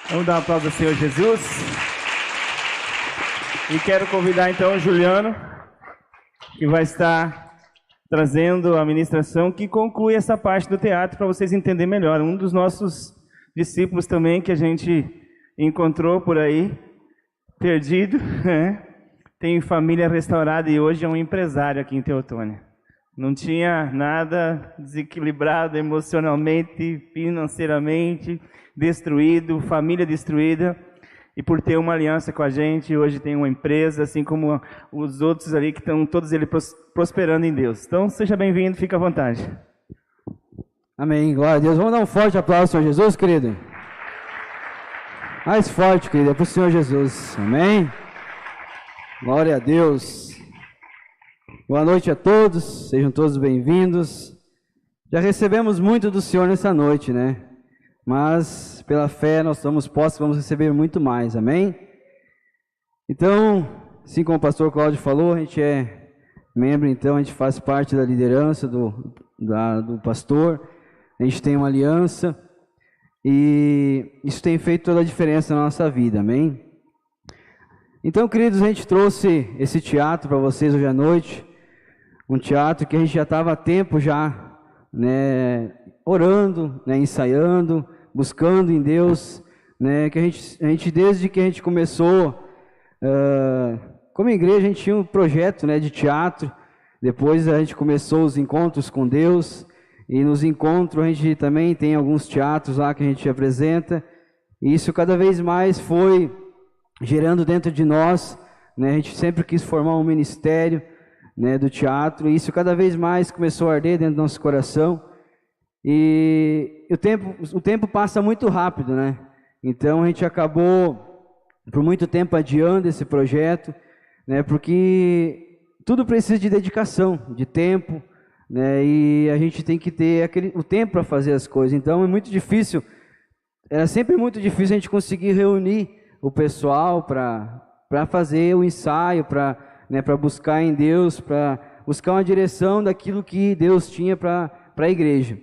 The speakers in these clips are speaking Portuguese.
Vamos dar um aplauso ao Senhor Jesus. E quero convidar então o Juliano, que vai estar trazendo a ministração que conclui essa parte do teatro para vocês entenderem melhor. Um dos nossos discípulos também que a gente encontrou por aí, perdido, né? Tem família restaurada e hoje é um empresário aqui em Teotônia. Não tinha nada, desequilibrado emocionalmente, financeiramente, destruído, família destruída. E por ter uma aliança com a gente, hoje tem uma empresa, assim como os outros ali que estão todos eles prosperando em Deus. Então, seja bem-vindo, fique à vontade. Amém, glória a Deus. Vamos dar um forte aplauso ao Senhor Jesus, querido? Mais forte, querido, é para o Senhor Jesus. Amém? Glória a Deus. Boa noite a todos, sejam todos bem-vindos. Já recebemos muito do Senhor nessa noite, né? Mas pela fé nós estamos postos, vamos receber muito mais, amém? Então, assim como o pastor Cláudio falou, a gente é membro, então a gente faz parte da liderança do pastor, a gente tem uma aliança e isso tem feito toda a diferença na nossa vida, amém? Então, queridos, a gente trouxe esse teatro para vocês hoje à noite, um teatro que a gente já estava há tempo já, né, orando, né, ensaiando, buscando em Deus, né, que a gente desde que a gente começou, como igreja, a gente tinha um projeto, né, de teatro. Depois a gente começou os encontros com Deus, e nos encontros a gente também tem alguns teatros lá que a gente apresenta, e isso cada vez mais foi gerando dentro de nós, né, a gente sempre quis formar um ministério, né, do teatro, e isso cada vez mais começou a arder dentro do nosso coração. E o tempo passa muito rápido, né? Então a gente acabou por muito tempo adiando esse projeto, né? Porque tudo precisa de dedicação, de tempo, né? E a gente tem que ter o tempo para fazer as coisas. Então é muito difícil, era sempre muito difícil a gente conseguir reunir o pessoal para fazer o ensaio, para buscar em Deus, para buscar uma direção daquilo que Deus tinha para a igreja.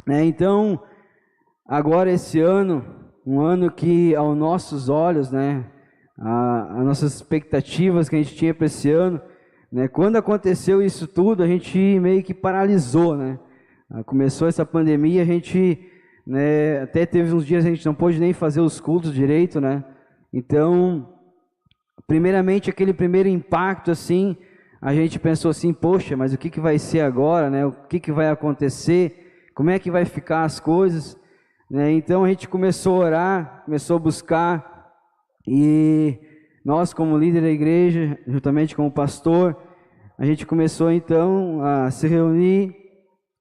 Então, agora esse ano, um ano que aos nossos olhos, né, as nossas expectativas que a gente tinha para esse ano, né, quando aconteceu isso tudo, a gente meio que paralisou, né? Começou essa pandemia, a gente, né, até teve uns dias a gente não pôde nem fazer os cultos direito, né? Então, primeiramente, aquele primeiro impacto, assim, a gente pensou assim, poxa, mas o que vai ser agora, né? O que vai acontecer? Como é que vai ficar as coisas? Né? Então, a gente começou a orar, começou a buscar, e nós, como líder da igreja, juntamente com o pastor, a gente começou, então, a se reunir,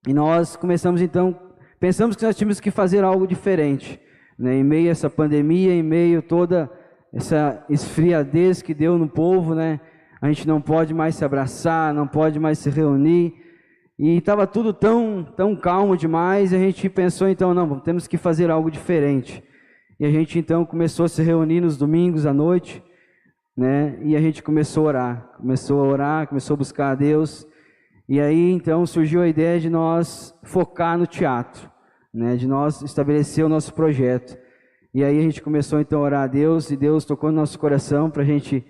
e nós começamos, então, pensamos que nós tínhamos que fazer algo diferente, né? Em meio a essa pandemia, em meio a toda essa esfriadez que deu no povo, né? A gente não pode mais se abraçar, não pode mais se reunir, e estava tudo tão calmo demais, e a gente pensou, então, não, temos que fazer algo diferente. E a gente, então, começou a se reunir nos domingos à noite, né? E a gente começou a orar, começou a buscar a Deus, e aí, então, surgiu a ideia de nós focar no teatro, né? De nós estabelecer o nosso projeto. E aí a gente começou então a orar a Deus, e Deus tocou no nosso coração para a gente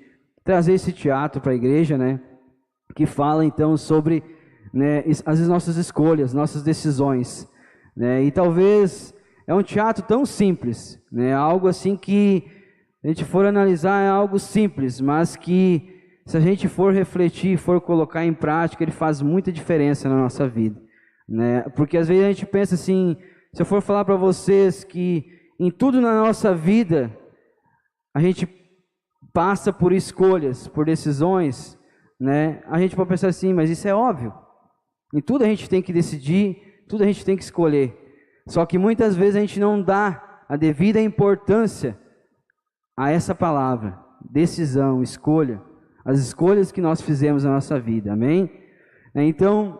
trazer esse teatro para a igreja, né? Que fala então sobre, né, as nossas escolhas, nossas decisões, né? E talvez é um teatro tão simples, né? Algo assim que a gente for analisar é algo simples, mas que se a gente for refletir, for colocar em prática, ele faz muita diferença na nossa vida, né? Porque às vezes a gente pensa assim, se eu for falar para vocês que em tudo na nossa vida, a gente passa por escolhas, por decisões, né? A gente pode pensar assim, mas isso é óbvio. Em tudo a gente tem que decidir, tudo a gente tem que escolher. Só que muitas vezes a gente não dá a devida importância a essa palavra, decisão, escolha, as escolhas que nós fizemos na nossa vida, amém? Então,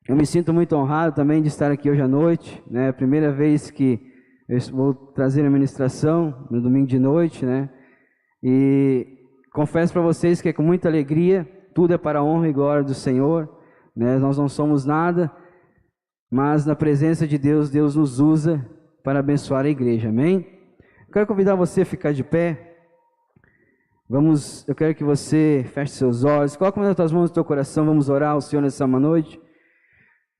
eu me sinto muito honrado também de estar aqui hoje à noite, né? A primeira vez que eu vou trazer a ministração no domingo de noite, né? E confesso para vocês que é com muita alegria, tudo é para a honra e glória do Senhor, né? Nós não somos nada, mas na presença de Deus, Deus nos usa para abençoar a igreja, amém? Quero convidar você a ficar de pé. Eu quero que você feche seus olhos, coloque uma das tuas mãos no teu coração, vamos orar ao Senhor nessa noite.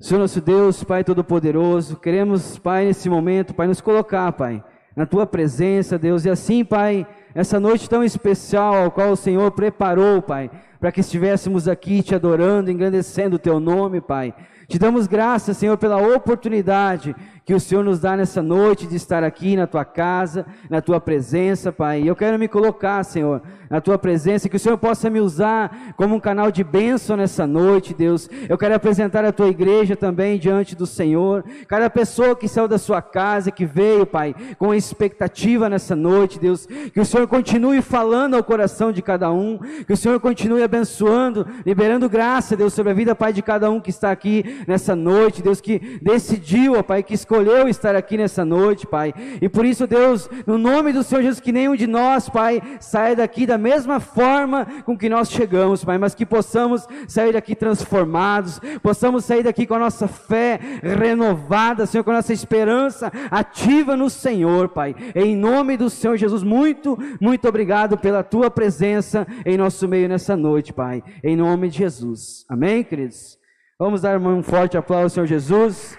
Senhor nosso Deus, Pai Todo-Poderoso, queremos, Pai, nesse momento, Pai, nos colocar, Pai, na Tua presença, Deus, e assim, Pai, essa noite tão especial, ao qual o Senhor preparou, Pai, para que estivéssemos aqui Te adorando, engrandecendo o Teu nome, Pai. Te damos graças, Senhor, pela oportunidade que o Senhor nos dá nessa noite de estar aqui na Tua casa, na Tua presença, Pai. E eu quero me colocar, Senhor, na Tua presença, que o Senhor possa me usar como um canal de bênção nessa noite, Deus. Eu quero apresentar a Tua igreja também diante do Senhor. Cada pessoa que saiu da sua casa, que veio, Pai, com expectativa nessa noite, Deus, que o Senhor continue falando ao coração de cada um, que o Senhor continue abençoando, liberando graça, Deus, sobre a vida, Pai, de cada um que está aqui nessa noite, Deus, que decidiu, ó Pai, que escolheu estar aqui nessa noite, Pai, e por isso, Deus, no nome do Senhor Jesus, que nenhum de nós, Pai, saia daqui da mesma forma com que nós chegamos, Pai, mas que possamos sair daqui transformados, possamos sair daqui com a nossa fé renovada, Senhor, com a nossa esperança ativa no Senhor, Pai, em nome do Senhor Jesus, muito, muito obrigado pela Tua presença em nosso meio nessa noite, Pai, em nome de Jesus, amém, queridos? Vamos dar um forte aplauso ao Senhor Jesus.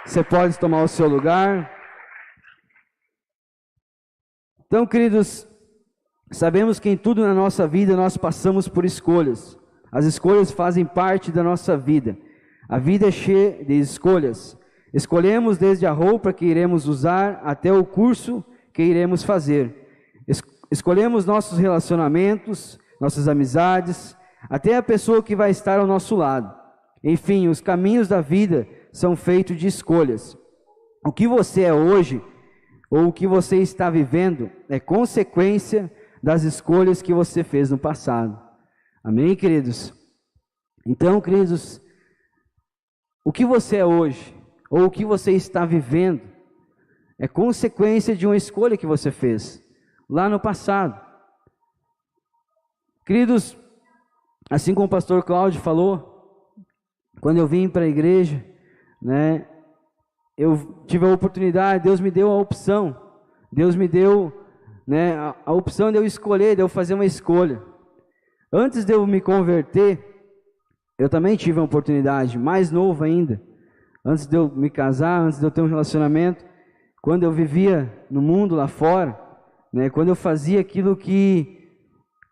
Você pode tomar o seu lugar. Então, queridos, sabemos que em tudo na nossa vida nós passamos por escolhas. As escolhas fazem parte da nossa vida. A vida é cheia de escolhas. Escolhemos desde a roupa que iremos usar até o curso que iremos fazer. Escolhemos nossos relacionamentos, nossas amizades, até a pessoa que vai estar ao nosso lado. Enfim, os caminhos da vida são feitos de escolhas. O que você é hoje, ou o que você está vivendo, é consequência das escolhas que você fez no passado. Amém, queridos? Então, queridos, o que você é hoje, ou o que você está vivendo, é consequência de uma escolha que você fez lá no passado. Queridos, assim como o pastor Cláudio falou, quando eu vim para a igreja, né, eu tive a oportunidade, Deus me deu a opção, Deus me deu, né, a opção de eu escolher, de eu fazer uma escolha. Antes de eu me converter, eu também tive uma oportunidade, mais novo ainda, antes de eu me casar, antes de eu ter um relacionamento, quando eu vivia no mundo lá fora, né, quando eu fazia aquilo que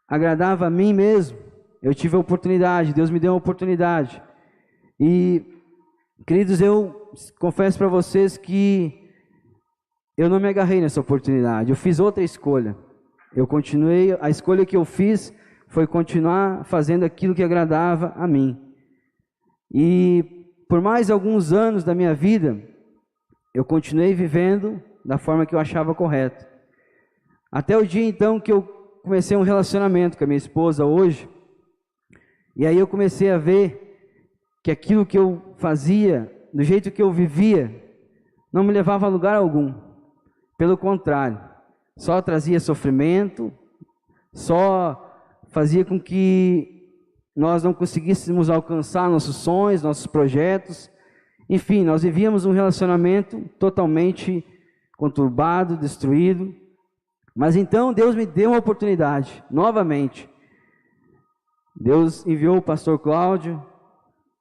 agradava a mim mesmo, eu tive a oportunidade, Deus me deu uma oportunidade. E, queridos, eu confesso para vocês que eu não me agarrei nessa oportunidade, eu fiz outra escolha. Eu continuei, a escolha que eu fiz foi continuar fazendo aquilo que agradava a mim. E por mais alguns anos da minha vida, eu continuei vivendo da forma que eu achava correto. Até o dia então que eu comecei um relacionamento com a minha esposa hoje, e aí eu comecei a ver que aquilo que eu fazia, do jeito que eu vivia, não me levava a lugar algum. Pelo contrário, só trazia sofrimento, só fazia com que nós não conseguíssemos alcançar nossos sonhos, nossos projetos. Enfim, nós vivíamos um relacionamento totalmente conturbado, destruído. Mas então Deus me deu uma oportunidade, novamente. Deus enviou o pastor Cláudio,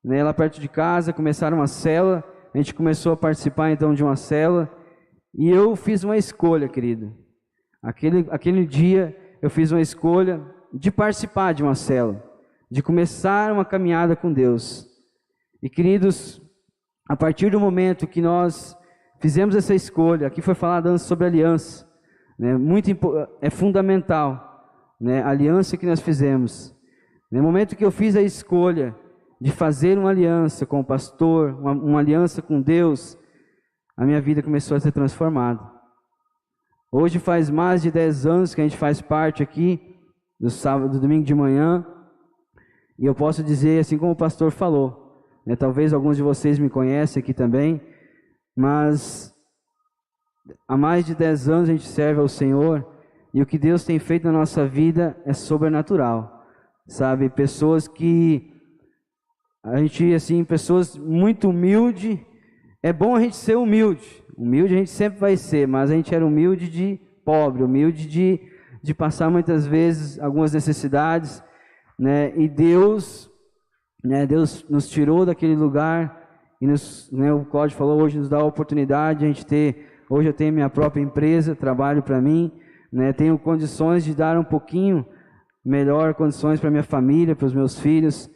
né, lá perto de casa, começaram uma célula, a gente começou a participar então de uma célula, e eu fiz uma escolha, querido. Aquele dia eu fiz uma escolha de participar de uma célula, de começar uma caminhada com Deus. E, queridos, a partir do momento que nós fizemos essa escolha, aqui foi falado antes sobre aliança, né, é fundamental, né, a aliança que nós fizemos. No momento que eu fiz a escolha de fazer uma aliança com o pastor, uma aliança com Deus, a minha vida começou a ser transformada. Hoje faz mais de 10 anos que a gente faz parte aqui do sábado, do domingo de manhã, e eu posso dizer, assim como o pastor falou, né, talvez alguns de vocês me conhecem aqui também, mas há mais de 10 anos a gente serve ao Senhor, e o que Deus tem feito na nossa vida é sobrenatural, sabe? Pessoas que a gente, assim, pessoas muito humildes, é bom a gente ser humilde. Humilde a gente sempre vai ser, mas a gente era humilde de pobre, humilde de passar muitas vezes algumas necessidades, né? E Deus, né, Deus nos tirou daquele lugar e né, o Cláudio falou, hoje nos dá a oportunidade de a gente ter, hoje eu tenho minha própria empresa, trabalho para mim, né, tenho condições de dar um pouquinho melhor condições para minha família, para os meus filhos,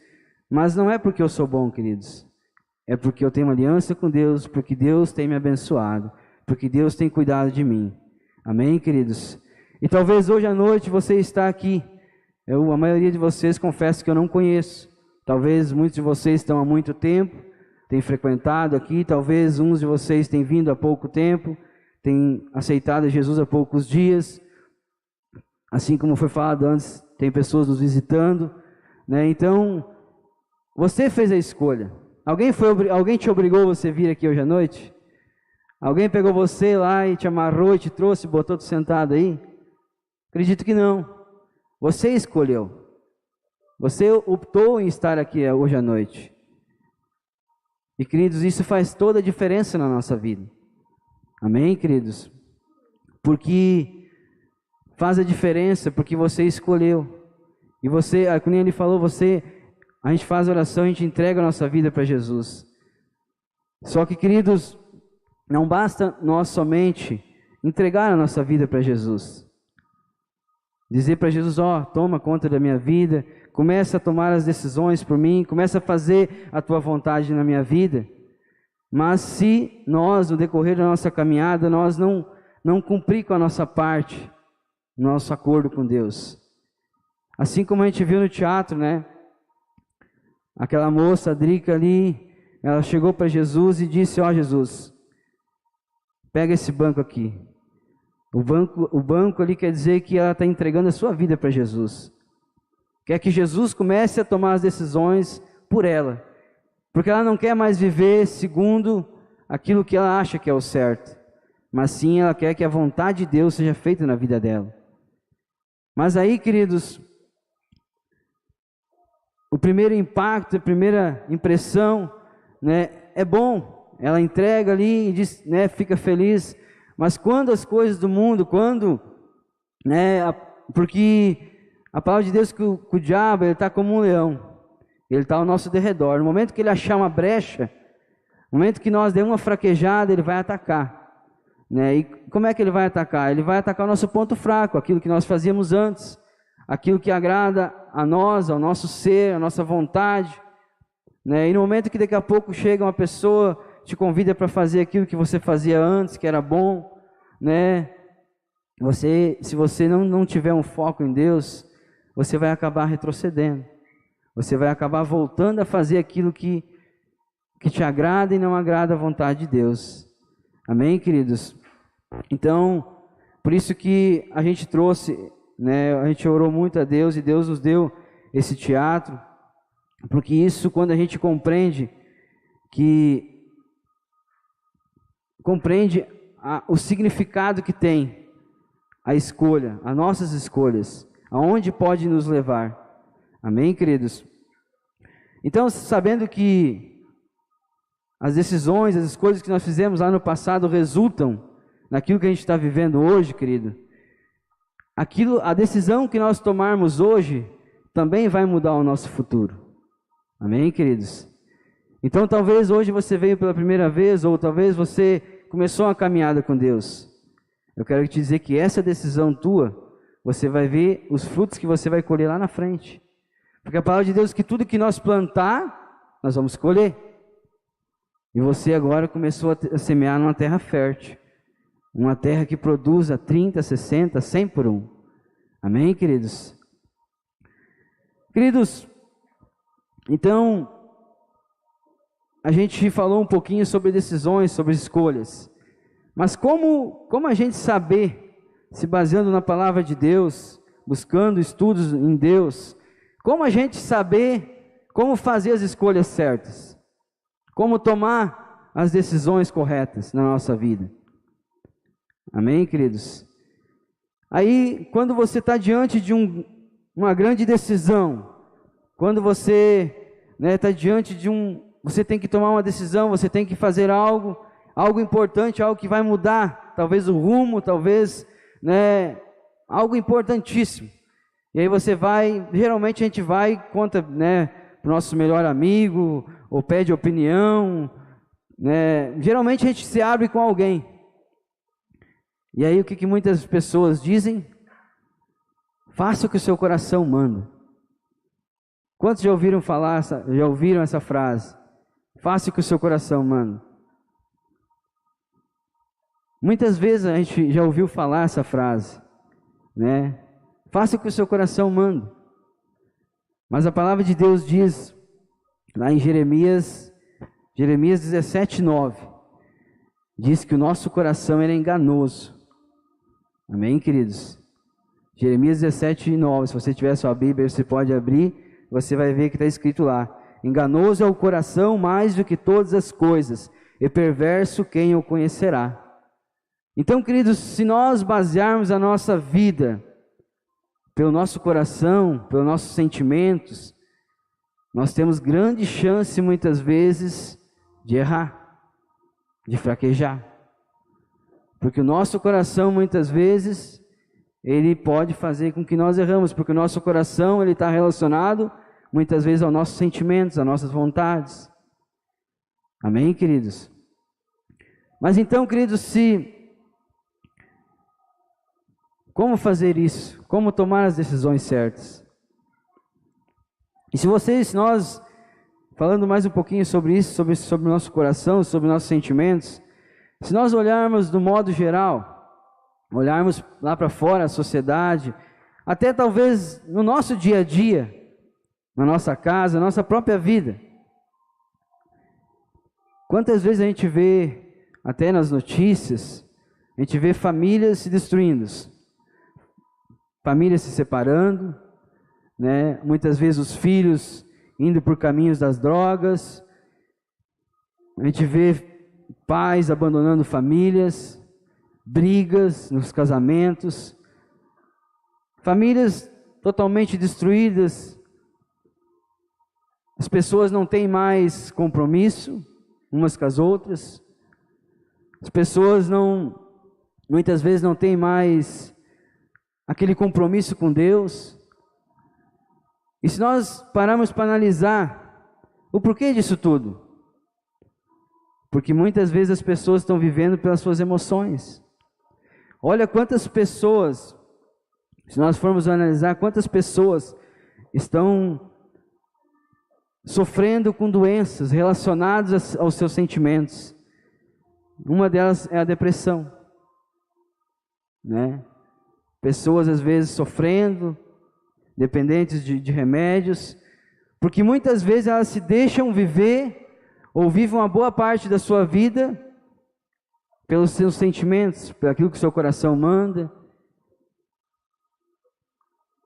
mas não é porque eu sou bom, queridos, é porque eu tenho uma aliança com Deus, porque Deus tem me abençoado, porque Deus tem cuidado de mim. Amém, queridos? E talvez hoje à noite você está aqui, a maioria de vocês confesso que eu não conheço, talvez muitos de vocês estão há muito tempo, têm frequentado aqui, talvez uns de vocês têm vindo há pouco tempo, têm aceitado Jesus há poucos dias, assim como foi falado antes, tem pessoas nos visitando, né? Então, você fez a escolha. Alguém te obrigou a você vir aqui hoje à noite? Alguém pegou você lá e te amarrou e te trouxe, botou sentado aí? Acredito que não. Você escolheu. Você optou em estar aqui hoje à noite. E, queridos, isso faz toda a diferença na nossa vida. Amém, queridos? Porque faz a diferença, porque você escolheu. E você, como ele falou, a gente faz oração, a gente entrega a nossa vida para Jesus. Só que, queridos, não basta nós somente entregar a nossa vida para Jesus. Dizer para Jesus, toma conta da minha vida, começa a tomar as decisões por mim, começa a fazer a tua vontade na minha vida. Mas se nós, no decorrer da nossa caminhada, nós não cumprir com a nossa parte, nosso acordo com Deus. Assim como a gente viu no teatro, né? Aquela moça, a Drica ali, ela chegou para Jesus e disse, Jesus, pega esse banco aqui. O banco ali quer dizer que ela está entregando a sua vida para Jesus. Quer que Jesus comece a tomar as decisões por ela. Porque ela não quer mais viver segundo aquilo que ela acha que é o certo. Mas sim, ela quer que a vontade de Deus seja feita na vida dela. Mas aí, queridos, o primeiro impacto, a primeira impressão, né, é bom. Ela entrega ali e diz, né, fica feliz. Mas quando as coisas do mundo, porque a palavra de Deus que o diabo, ele está como um leão, ele está ao nosso derredor. No momento que ele achar uma brecha, no momento que nós demos uma fraquejada, ele vai atacar, né? E como é que ele vai atacar? Ele vai atacar o nosso ponto fraco, aquilo que nós fazíamos antes, aquilo que agrada a nós, ao nosso ser, a nossa vontade, né? E no momento que daqui a pouco chega uma pessoa, te convida para fazer aquilo que você fazia antes, que era bom, né? Se você não tiver um foco em Deus, você vai acabar retrocedendo. Você vai acabar voltando a fazer aquilo que te agrada e não agrada a vontade de Deus. Amém, queridos? Então, por isso que a gente trouxe, né? A gente orou muito a Deus e Deus nos deu esse teatro, porque isso, quando a gente compreende o significado que tem a escolha, as nossas escolhas, aonde pode nos levar. Amém, queridos? Então, sabendo que as decisões, as escolhas que nós fizemos lá no passado resultam naquilo que a gente está vivendo hoje, querido, a decisão que nós tomarmos hoje também vai mudar o nosso futuro. Amém, queridos? Então, talvez hoje você veio pela primeira vez, ou talvez você começou uma caminhada com Deus. Eu quero te dizer que essa decisão tua, você vai ver os frutos que você vai colher lá na frente. Porque a palavra de Deus é que tudo que nós plantar, nós vamos colher. E você agora começou a semear numa terra fértil. Uma terra que produza 30, 60, 100 por um. Amém, queridos? Queridos, então, a gente falou um pouquinho sobre decisões, sobre escolhas. Mas como a gente saber, se baseando na palavra de Deus, buscando estudos em Deus, como a gente saber como fazer as escolhas certas? Como tomar as decisões corretas na nossa vida? Amém, queridos? Aí, quando você está diante de uma grande decisão, quando você está diante de você tem que tomar uma decisão, você tem que fazer algo importante, algo que vai mudar, talvez o rumo, talvez, né, algo importantíssimo. E aí você vai, geralmente a gente vai, conta, né, para o nosso melhor amigo, ou pede opinião, né, geralmente a gente se abre com alguém. E aí o que muitas pessoas dizem? Faça o que o seu coração manda. Quantos já ouviram essa frase? Faça o que o seu coração manda. Muitas vezes a gente já ouviu falar essa frase, né? Faça o que o seu coração manda. Mas a palavra de Deus diz, lá em Jeremias 17:9, diz que o nosso coração é enganoso. Amém, queridos? Jeremias 17:9, se você tiver sua Bíblia, você pode abrir, você vai ver que está escrito lá: enganoso é o coração mais do que todas as coisas, e perverso quem o conhecerá. Então, queridos, se nós basearmos a nossa vida pelo nosso coração, pelos nossos sentimentos, nós temos grande chance muitas vezes de errar, de fraquejar. Porque o nosso coração muitas vezes, ele pode fazer com que nós erramos, porque o nosso coração ele está relacionado muitas vezes aos nossos sentimentos, às nossas vontades. Amém, queridos? Mas então, queridos, como fazer isso? Como tomar as decisões certas? E se nós, falando mais um pouquinho sobre isso, sobre o nosso coração, sobre nossos sentimentos, se nós olharmos do modo geral, olharmos lá para fora, a sociedade, até talvez no nosso dia a dia, na nossa casa, na nossa própria vida, quantas vezes a gente vê, até nas notícias, a gente vê famílias se destruindo, famílias se separando, né? Muitas vezes os filhos indo por caminhos das drogas, a gente vê pais abandonando famílias, brigas nos casamentos, famílias totalmente destruídas, as pessoas não têm mais compromisso umas com as outras, as pessoas muitas vezes não têm mais aquele compromisso com Deus. E se nós pararmos para analisar o porquê disso tudo? Porque muitas vezes as pessoas estão vivendo pelas suas emoções. Olha quantas pessoas, se nós formos analisar, quantas pessoas estão sofrendo com doenças relacionadas aos seus sentimentos. Uma delas é a depressão, né? Pessoas às vezes sofrendo, dependentes de remédios, porque muitas vezes elas se deixam viver, ou vivem uma boa parte da sua vida, pelos seus sentimentos, por aquilo que o seu coração manda.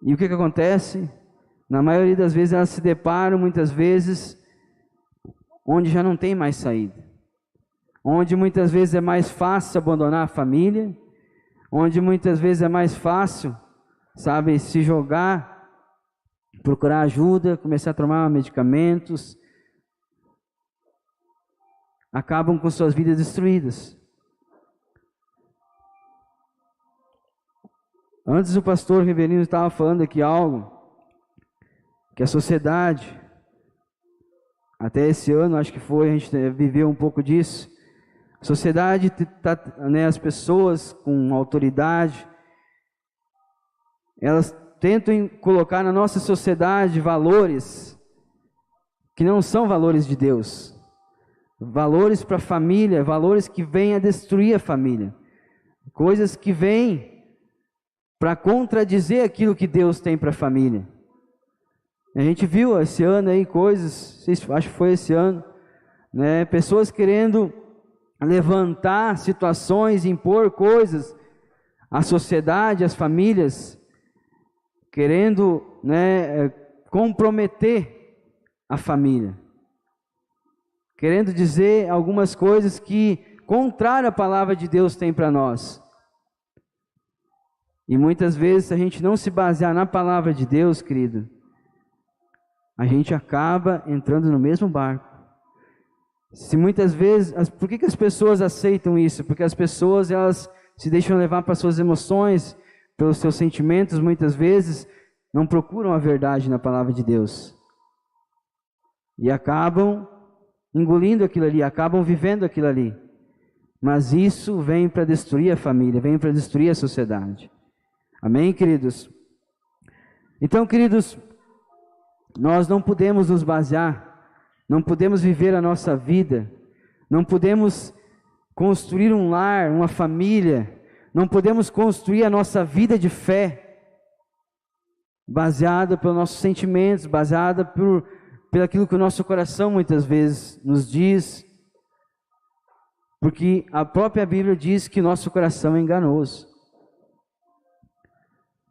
E o que acontece? Na maioria das vezes elas se deparam muitas vezes onde já não tem mais saída, onde muitas vezes é mais fácil abandonar a família, onde muitas vezes é mais fácil, sabe, se jogar, procurar ajuda, começar a tomar medicamentos, acabam com suas vidas destruídas. Antes o pastor Riverino estava falando aqui algo, que a sociedade, até esse ano, acho que foi, a gente viveu um pouco disso. A sociedade, né, as pessoas com autoridade, elas tentam colocar na nossa sociedade valores que não são valores de Deus. Valores para a família, valores que vêm a destruir a família. Coisas que vêm para contradizer aquilo que Deus tem para a família. A gente viu esse ano aí coisas, acho que foi esse ano, né? Pessoas querendo levantar situações, impor coisas à sociedade, às famílias, querendo, né, comprometer a família, querendo dizer algumas coisas que contrário à palavra de Deus tem para nós. E muitas vezes, se a gente não se basear na palavra de Deus, querido, a gente acaba entrando no mesmo barco. Se muitas vezes, por que as pessoas aceitam isso? Porque as pessoas, elas se deixam levar para suas emoções, pelos seus sentimentos, muitas vezes não procuram a verdade na palavra de Deus. E acabam engolindo aquilo ali, acabam vivendo aquilo ali. Mas isso vem para destruir a família, vem para destruir a sociedade. Amém, queridos? Então, queridos, nós não podemos nos basear, não podemos viver a nossa vida, não podemos construir um lar, uma família, não podemos construir a nossa vida de fé baseada pelos nossos sentimentos, baseada pelo aquilo que o nosso coração muitas vezes nos diz, porque a própria Bíblia diz que nosso coração é enganoso.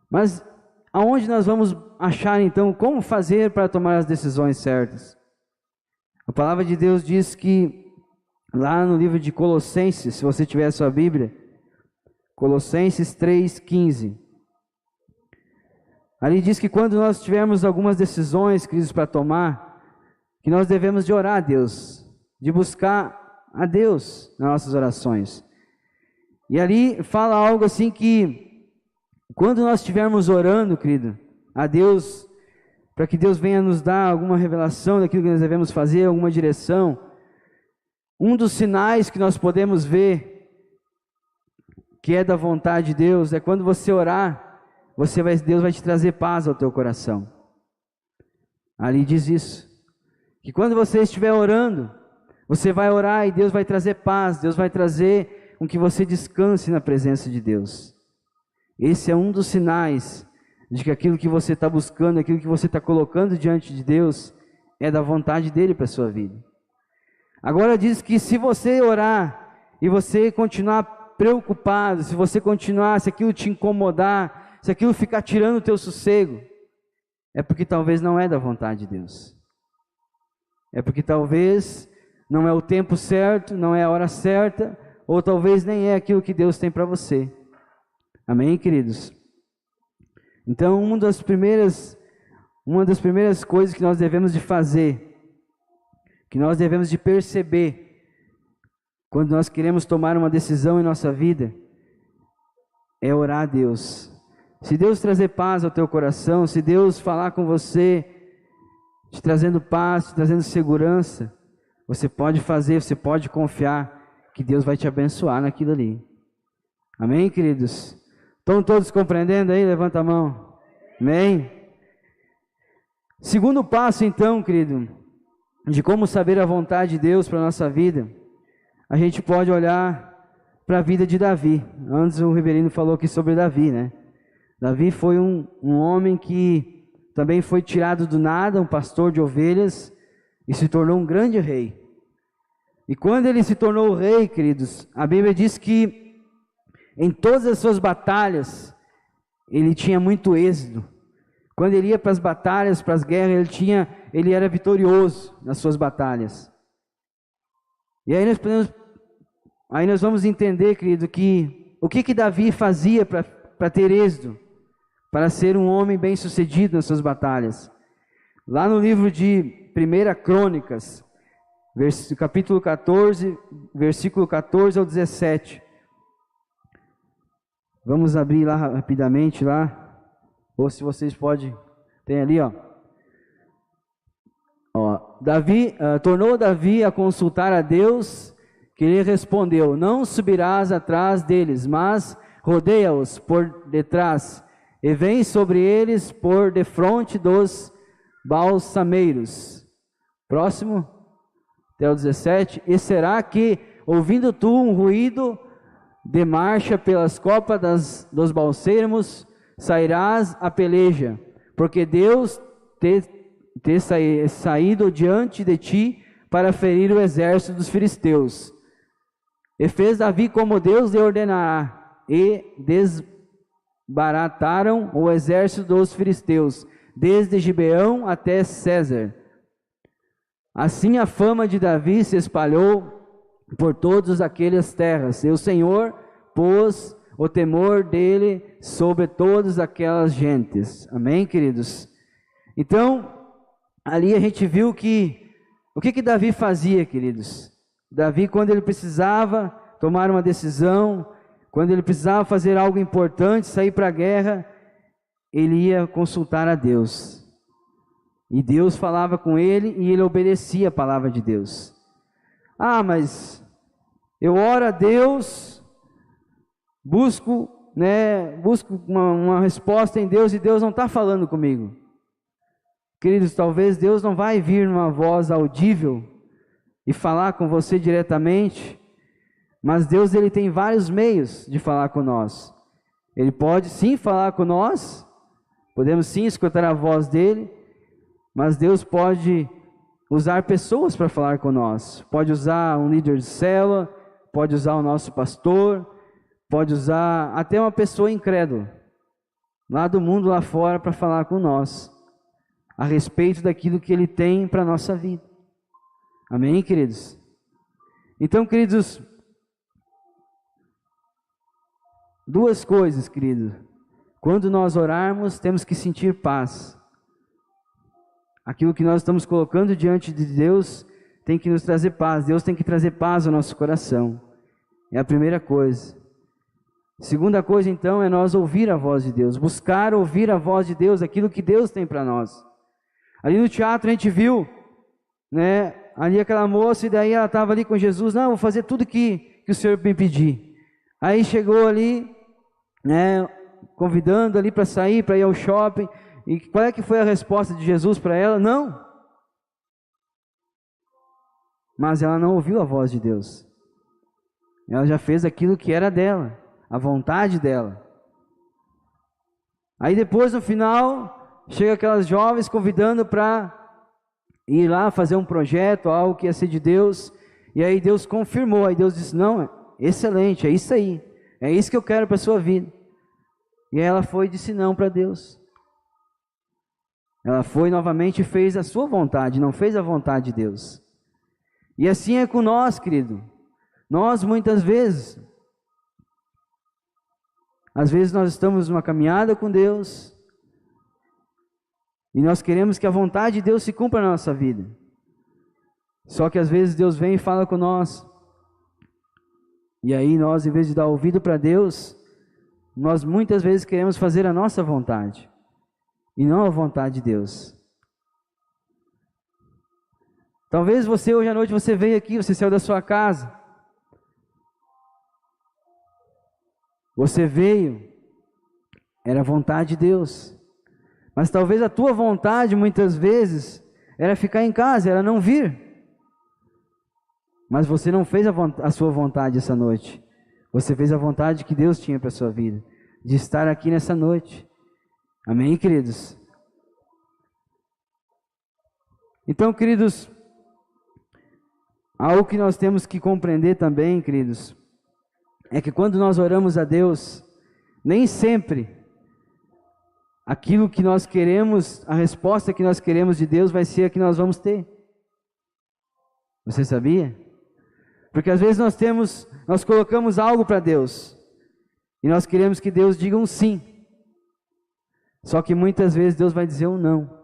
Mas aonde nós vamos achar então como fazer para tomar as decisões certas? A palavra de Deus diz que lá no livro de Colossenses, se você tiver a sua Bíblia, Colossenses 3,15, ali diz que quando nós tivermos algumas decisões, queridos, para tomar, que nós devemos de orar a Deus, de buscar a Deus nas nossas orações. E ali fala algo assim que, quando nós estivermos orando, querido, a Deus, para que Deus venha nos dar alguma revelação daquilo que nós devemos fazer, alguma direção, um dos sinais que nós podemos ver, que é da vontade de Deus, é quando você orar, Deus vai te trazer paz ao teu coração. Ali diz isso, que quando você estiver orando, você vai orar e Deus vai trazer paz, Deus vai trazer com que você descanse na presença de Deus. Esse é um dos sinais de que aquilo que você está buscando, aquilo que você está colocando diante de Deus, é da vontade dEle para a sua vida. Agora diz que se você orar e você continuar preocupado, se você continuar, se aquilo te incomodar, se aquilo ficar tirando o teu sossego, é porque talvez não é da vontade de Deus. É porque talvez não é o tempo certo, não é a hora certa, ou talvez nem é aquilo que Deus tem para você. Amém, queridos? Então, uma das primeiras coisas que nós devemos de fazer, que nós devemos de perceber, quando nós queremos tomar uma decisão em nossa vida, é orar a Deus. Se Deus trazer paz ao teu coração, se Deus falar com você, te trazendo paz, te trazendo segurança, você pode fazer, você pode confiar que Deus vai te abençoar naquilo ali. Amém, queridos? Estão todos compreendendo aí? Levanta a mão. Amém? Segundo passo, então, querido, de como saber a vontade de Deus para a nossa vida, a gente pode olhar para a vida de Davi. Antes o Riverino falou aqui sobre Davi, né? Davi foi um homem que também foi tirado do nada, um pastor de ovelhas, e se tornou um grande rei. E quando ele se tornou rei, queridos, a Bíblia diz que em todas as suas batalhas, ele tinha muito êxito. Quando ele ia para as batalhas, para as guerras, ele era vitorioso nas suas batalhas. E aí nós vamos entender, querido, que o que Davi fazia para ter êxito, para ser um homem bem-sucedido nas suas batalhas. Lá no livro de 1 Crônicas, capítulo 14, versículo 14 ao 17. Vamos abrir lá rapidamente lá. Ou se vocês podem, tem ali, ó. Tornou Davi a consultar a Deus, que lhe respondeu: não subirás atrás deles, mas rodeia-os por detrás, e vem sobre eles por defronte dos balsameiros. Próximo, até o 17. E será que, ouvindo tu um ruído de marcha pelas copas dos balseiros, sairás a peleja, porque Deus te saído diante de ti para ferir o exército dos filisteus. E fez Davi como Deus lhe ordenará, e desbarataram o exército dos filisteus, desde Gibeão até César. Assim a fama de Davi se espalhou por todas aquelas terras, e o Senhor pôs o temor dele sobre todas aquelas gentes. Amém, queridos? Então, ali a gente viu que O que Davi fazia, queridos? Davi, quando ele precisava tomar uma decisão, quando ele precisava fazer algo importante, sair para a guerra, ele ia consultar a Deus. E Deus falava com ele e ele obedecia a palavra de Deus. Ah, mas eu oro a Deus, busco uma resposta em Deus e Deus não está falando comigo. Queridos, talvez Deus não vai vir numa voz audível e falar com você diretamente, mas Deus, ele tem vários meios de falar com nós. Ele pode sim falar com nós, podemos sim escutar a voz dele, mas Deus pode usar pessoas para falar com nós. Pode usar um líder de célula, pode usar o nosso pastor, pode usar até uma pessoa incrédula, lá do mundo, lá fora, para falar com nós, a respeito daquilo que Ele tem para a nossa vida. Amém, queridos? Então, queridos, duas coisas, querido. Quando nós orarmos, temos que sentir paz. Aquilo que nós estamos colocando diante de Deus tem que nos trazer paz. Deus tem que trazer paz ao nosso coração. É a primeira coisa. Segunda coisa, então, é nós ouvir a voz de Deus. Buscar ouvir a voz de Deus, aquilo que Deus tem para nós. Ali no teatro a gente viu, ali aquela moça, e daí ela estava ali com Jesus. Não, vou fazer tudo que o Senhor me pedir. Aí chegou ali, convidando ali para sair, para ir ao shopping. E qual é que foi a resposta de Jesus para ela? Não. Mas ela não ouviu a voz de Deus. Ela já fez aquilo que era dela, a vontade dela. Aí depois, no final, chega aquelas jovens convidando para ir lá fazer um projeto, algo que ia ser de Deus. E aí Deus confirmou, aí Deus disse, não, excelente, é isso aí. É isso que eu quero para a sua vida. E aí ela foi e disse não para Deus. Ela foi novamente e fez a sua vontade, não fez a vontade de Deus. E assim é com nós, querido. Nós muitas vezes, às vezes nós estamos numa caminhada com Deus e nós queremos que a vontade de Deus se cumpra na nossa vida. Só que às vezes Deus vem e fala com nós. E aí nós, em vez de dar ouvido para Deus, nós muitas vezes queremos fazer a nossa vontade e não a vontade de Deus. Talvez você hoje à noite, você veio aqui, você saiu da sua casa. Você veio, era a vontade de Deus. Mas talvez a tua vontade muitas vezes era ficar em casa, era não vir. Mas você não fez a sua vontade essa noite. Você fez a vontade que Deus tinha para a sua vida, de estar aqui nessa noite. Amém, queridos? Então, queridos, algo que nós temos que compreender também, queridos, é que quando nós oramos a Deus, nem sempre aquilo que nós queremos, a resposta que nós queremos de Deus vai ser a que nós vamos ter. Você sabia? Porque às vezes nós colocamos algo para Deus e nós queremos que Deus diga um sim. Só que muitas vezes Deus vai dizer um não.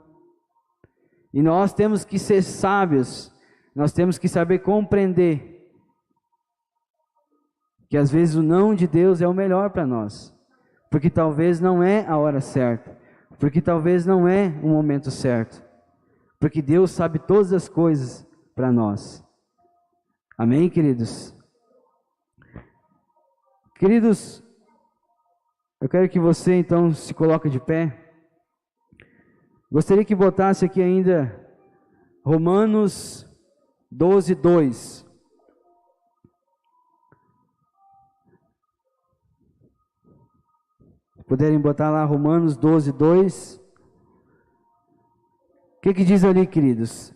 E nós temos que ser sábios, nós temos que saber compreender que às vezes o não de Deus é o melhor para nós. Porque talvez não é a hora certa, porque talvez não é o momento certo. Porque Deus sabe todas as coisas para nós. Amém, queridos? Queridos, eu quero que você então se coloque de pé. Gostaria que botasse aqui ainda Romanos 12:2. Se puderem botar lá Romanos 12:2. O que diz ali, queridos?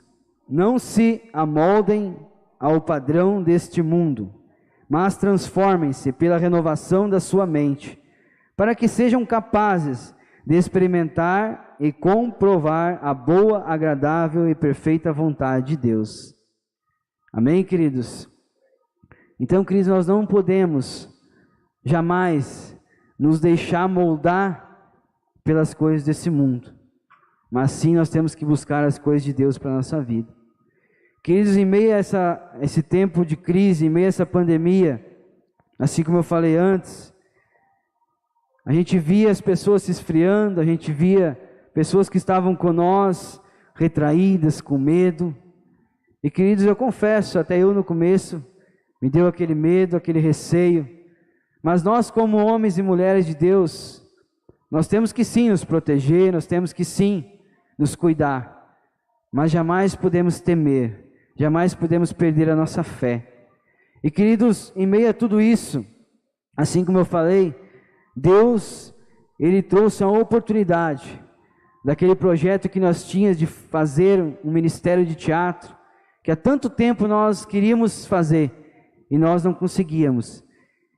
Não se amoldem ao padrão deste mundo, mas transformem-se pela renovação da sua mente, para que sejam capazes de experimentar e comprovar a boa, agradável e perfeita vontade de Deus. Amém, queridos? Então, queridos, nós não podemos jamais nos deixar moldar pelas coisas desse mundo, mas sim nós temos que buscar as coisas de Deus para a nossa vida. Queridos, em meio a esse tempo de crise, em meio a essa pandemia, assim como eu falei antes, a gente via as pessoas se esfriando, a gente via pessoas que estavam com nós, retraídas, com medo. E queridos, eu confesso, até eu no começo, me deu aquele medo, aquele receio. Mas nós, como homens e mulheres de Deus, nós temos que sim nos proteger, nós temos que sim nos cuidar. Mas jamais podemos temer, jamais podemos perder a nossa fé. E queridos, em meio a tudo isso, assim como eu falei, Deus, Ele trouxe a oportunidade daquele projeto que nós tínhamos de fazer um ministério de teatro, que há tanto tempo nós queríamos fazer e nós não conseguíamos.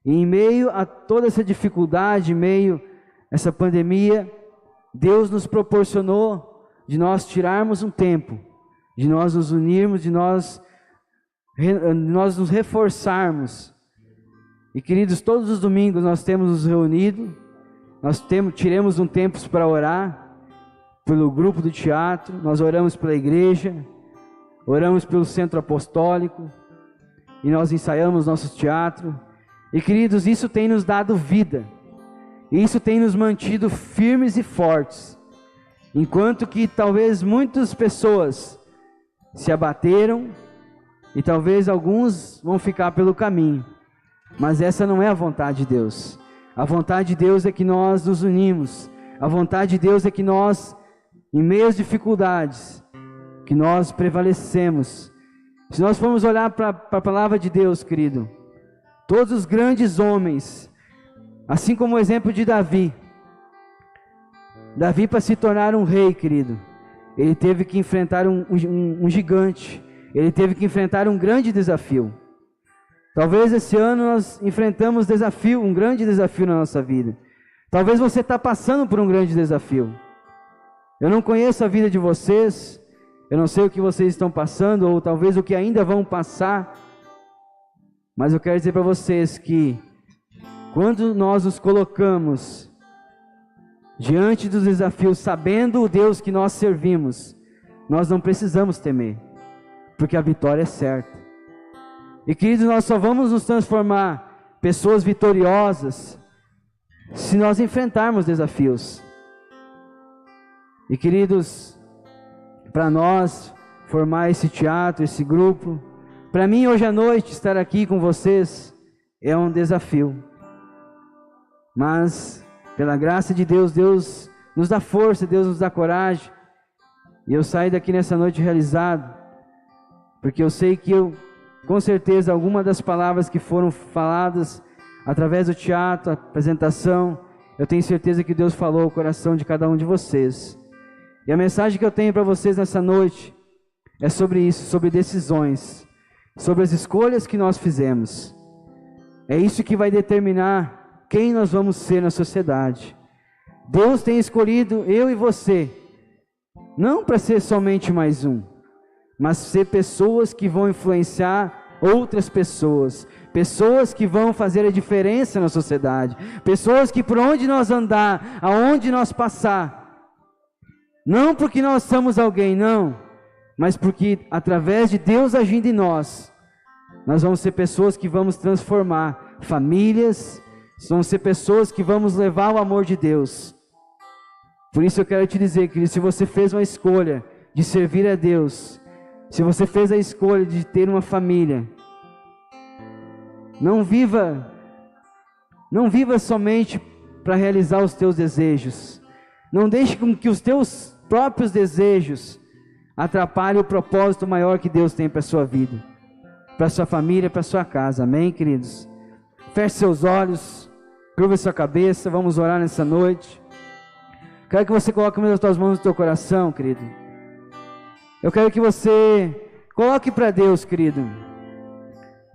E em meio a toda essa dificuldade, em meio a essa pandemia, Deus nos proporcionou de nós tirarmos um tempo, de nós nos unirmos, de nós nos reforçarmos. E queridos, todos os domingos nós temos nos reunido, tiremos um tempo para orar pelo grupo do teatro, nós oramos pela igreja, oramos pelo centro apostólico, e nós ensaiamos nosso teatro. E queridos, isso tem nos dado vida, e isso tem nos mantido firmes e fortes, enquanto que talvez muitas pessoas se abateram, e talvez alguns vão ficar pelo caminho, mas essa não é a vontade de Deus. A vontade de Deus é que nós nos unimos, a vontade de Deus é que nós, em meio às dificuldades, que nós prevalecemos. Se nós formos olhar para a palavra de Deus, querido, todos os grandes homens, assim como o exemplo de Davi, para se tornar um rei, querido, ele teve que enfrentar um gigante, ele teve que enfrentar um grande desafio. Talvez esse ano nós enfrentamos um grande desafio na nossa vida. Talvez você está passando por um grande desafio. Eu não conheço a vida de vocês, eu não sei o que vocês estão passando, ou talvez o que ainda vão passar, mas eu quero dizer para vocês que quando nós nos colocamos diante dos desafios, sabendo o Deus que nós servimos, nós não precisamos temer, porque a vitória é certa. E queridos, nós só vamos nos transformar pessoas vitoriosas se nós enfrentarmos desafios. E queridos, para nós formar esse teatro, esse grupo, para mim hoje à noite estar aqui com vocês é um desafio. Mas pela graça de Deus, Deus nos dá força, Deus nos dá coragem. E eu saio daqui nessa noite realizado, porque eu sei que com certeza alguma das palavras que foram faladas através do teatro, a apresentação, eu tenho certeza que Deus falou ao coração de cada um de vocês. E a mensagem que eu tenho para vocês nessa noite é sobre isso, sobre decisões, sobre as escolhas que nós fizemos. É isso que vai determinar quem nós vamos ser na sociedade. Deus tem escolhido eu e você, não para ser somente mais um, mas ser pessoas que vão influenciar outras pessoas, pessoas que vão fazer a diferença na sociedade, pessoas que por onde nós andar, aonde nós passar, não porque nós somos alguém, não, mas porque através de Deus agindo em nós vamos ser pessoas que vamos transformar famílias, vamos ser pessoas que vamos levar o amor de Deus. Por isso eu quero te dizer, querido, se você fez uma escolha de servir a Deus, se você fez a escolha de ter uma família, não viva somente para realizar os teus desejos. Não deixe com que os teus próprios desejos atrapalhem o propósito maior que Deus tem para a sua vida, para a sua família, para a sua casa. Amém, queridos? Feche seus olhos, curva sua cabeça, vamos orar nessa noite. Quero que você coloque as tuas mãos no teu coração, querido. Eu quero que você coloque para Deus, querido.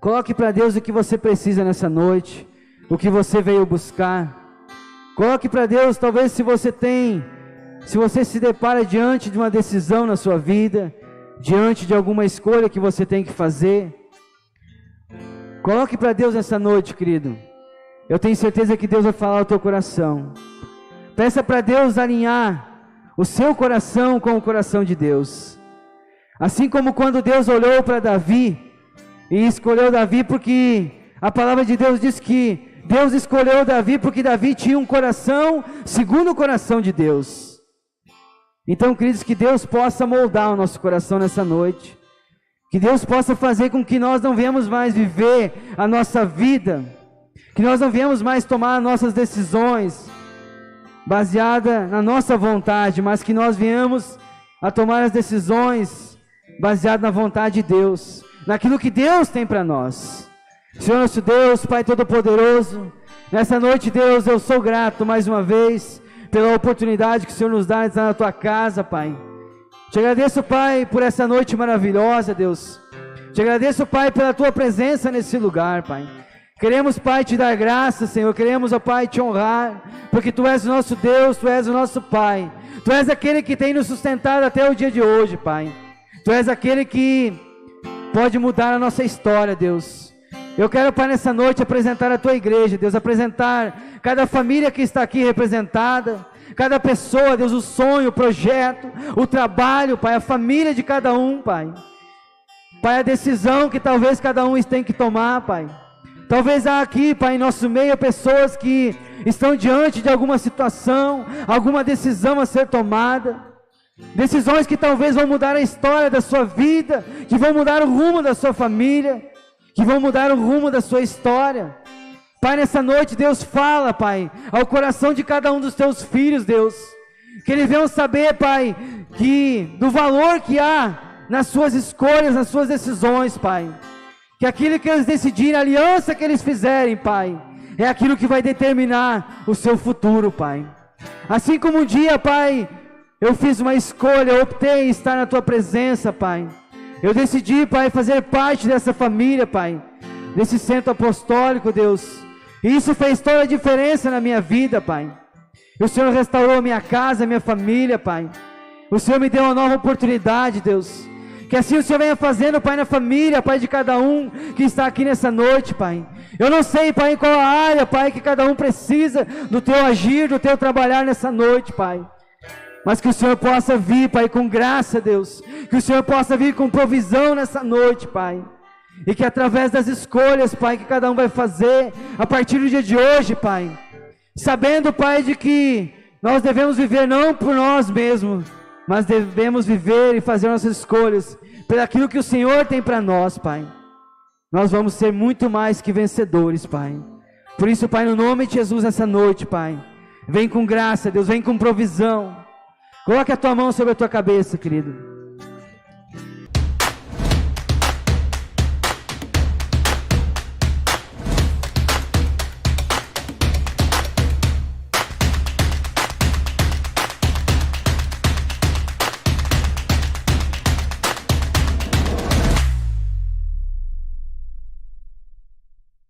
Coloque para Deus o que você precisa nessa noite, o que você veio buscar. Coloque para Deus, talvez se você se depara diante de uma decisão na sua vida, diante de alguma escolha que você tem que fazer. Coloque para Deus nessa noite, querido. Eu tenho certeza que Deus vai falar ao teu coração. Peça para Deus alinhar o seu coração com o coração de Deus. Assim como quando Deus olhou para Davi e escolheu Davi, porque a palavra de Deus diz que Deus escolheu Davi porque Davi tinha um coração segundo o coração de Deus. Então, queridos, que Deus possa moldar o nosso coração nessa noite, que Deus possa fazer com que nós não venhamos mais viver a nossa vida, que nós não venhamos mais tomar nossas decisões baseada na nossa vontade, mas que nós venhamos a tomar as decisões baseadas na vontade de Deus, naquilo que Deus tem para nós. Senhor nosso Deus, Pai Todo-Poderoso, nessa noite, Deus, eu sou grato mais uma vez pela oportunidade que o Senhor nos dá de estar na Tua casa, Pai. Te agradeço, Pai, por essa noite maravilhosa, Deus. Te agradeço, Pai, pela Tua presença nesse lugar, Pai. Queremos, Pai, Te dar graça, Senhor. Queremos, ó Pai, Te honrar, porque Tu és o nosso Deus, Tu és o nosso Pai. Tu és aquele que tem nos sustentado até o dia de hoje, Pai. Tu és aquele que pode mudar a nossa história, Deus. Eu quero, Pai, nessa noite apresentar a Tua igreja, Deus, apresentar cada família que está aqui representada, cada pessoa, Deus, o sonho, o projeto, o trabalho, Pai, a família de cada um, Pai. Pai, a decisão que talvez cada um tem que tomar, Pai. Talvez há aqui, Pai, em nosso meio, pessoas que estão diante de alguma situação, alguma decisão a ser tomada. Decisões que talvez vão mudar a história da sua vida, que vão mudar o rumo da sua família, que vão mudar o rumo da sua história. Pai, nessa noite, Deus, fala, Pai, ao coração de cada um dos Teus filhos, Deus, que eles venham saber, Pai, que do valor que há nas suas escolhas, nas suas decisões, Pai, que aquilo que eles decidirem, a aliança que eles fizerem, Pai, é aquilo que vai determinar o seu futuro, Pai. Assim como um dia, Pai, eu fiz uma escolha, eu optei em estar na Tua presença, Pai. Eu decidi, Pai, fazer parte dessa família, Pai, desse centro apostólico, Deus. E isso fez toda a diferença na minha vida, Pai. E o Senhor restaurou a minha casa, a minha família, Pai. O Senhor me deu uma nova oportunidade, Deus. Que assim o Senhor venha fazendo, Pai, na família, Pai, de cada um que está aqui nessa noite, Pai. Eu não sei, Pai, em qual área, Pai, que cada um precisa do Teu agir, do Teu trabalhar nessa noite, Pai. Mas que o Senhor possa vir, Pai, com graça, Deus. Que o Senhor possa vir com provisão nessa noite, Pai. E que através das escolhas, Pai, que cada um vai fazer a partir do dia de hoje, Pai. Sabendo, Pai, de que nós devemos viver não por nós mesmos, mas devemos viver e fazer nossas escolhas pelo aquilo que o Senhor tem para nós, Pai. Nós vamos ser muito mais que vencedores, Pai. Por isso, Pai, no nome de Jesus nessa noite, Pai, vem com graça, Deus, vem com provisão. Coloque a Tua mão sobre a Tua cabeça, querido.